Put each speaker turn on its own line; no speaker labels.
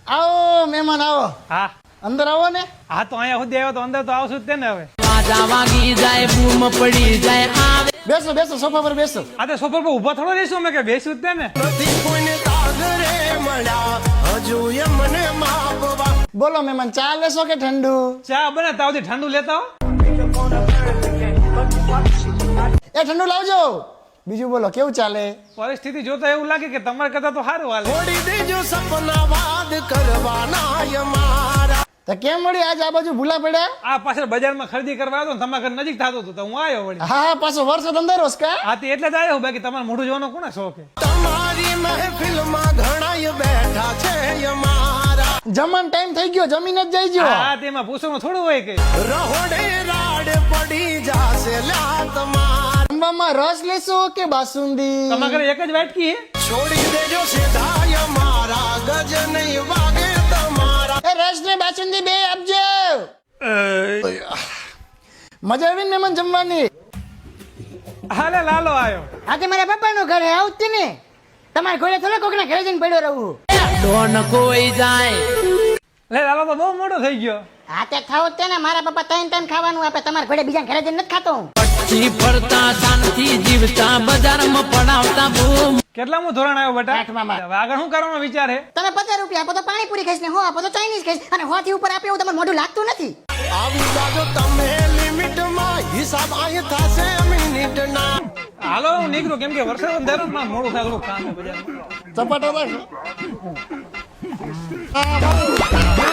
આવો મહેમાન આવો.
હા
અંદર આવો ને.
હા તો અહીંયા સુધી આવ્યો તો અંદર તો આવશું જ તે ને હવે.
બેસો બેસો સોફા પર બેસો.
આ તો સોફા પર ઊભા થોડો રહીશું અમે કે બેસું જ તે ને.
બોલો મહેમાન ચા લેશો કે ઠંડુ?
ચા બને તાવ ઠંડુ લેતા હો.
એ ઠંડુ લાવજો. બીજું બોલો કેવું ચાલે?
પરિસ્થિતિ જોતા એવું લાગે કે તમારા કરતા તો સારું હાલે.
તો કેમ વળી આજ આ બાજુ ભૂલા પડ્યા?
આ પાછળ બજારમાં ખરીદી કરવા આવ્યો ને તમારા ઘર નજીક થતું હતું તો હું આવ્યો વળી.
હા પાછો વરસાદ અંદર રોસ કા?
હા તે એટલે જ આવ્યો બાકી તમારું મોઢું જોવાનો કોને શોખ છે?
તમારી મહેફિલમાં ઘણાય બેઠા છે અમારા.
જમવાનો ટાઈમ થઈ ગયો જમીન જ જઈજો.
હા તેમાં પૂછવાનું થોડું હોય કે
રહોડે રાડ પડી જાશે લા તમાર.
જમવામાં રસ લેશો કે બાસુંદી?
તમારા ઘરે એક જ વાટકી હે?
છોડી દેજો સીધા અમારા ગજ નહીં વાગે તમારા.
એ રસ ને બાસુંદી બે આપજો. મજા આવી ને મહેમાન જમવાની?
હાલે લાલો આવ્યો.
આજે મારા પપ્પાનું ઘર આવતી ને તમારે ઘરે થોડો કોકના ઘરે જઈને પડ્યો રહું.
લે લાલો તો બહુ મોટો થઈ ગયો.
હા તે ખાવ તે ને મારા પપ્પા ત્રણ ટાઈમ ખાવાનું આપે તમારા ઘરે બીજા ઘરે જઈને નથી ખાતો હું.
કેટલા હું ધોરણ આવ્યો બેટા?
આઠમામાં.
હવે આગળ શું કરવાનો વિચાર હે?
તમે 50 રૂપિયા આપો તો પાણીપુરી ખાઈશ ને હો આપો તો ચાઇનીઝ ખાઈશ અને 100 થી ઉપર આપે એવું તમારું મોઢું લાગતું નથી.
આવી જાજો તમે લિમિટમાં હિસાબ આય થાશે મિનિટના.
હાલો હું નીકળું કેમ કે વરસાદ અંદર મોડું થાય થોડું કામ છે બજારમાં.
ચપાટા રાખ.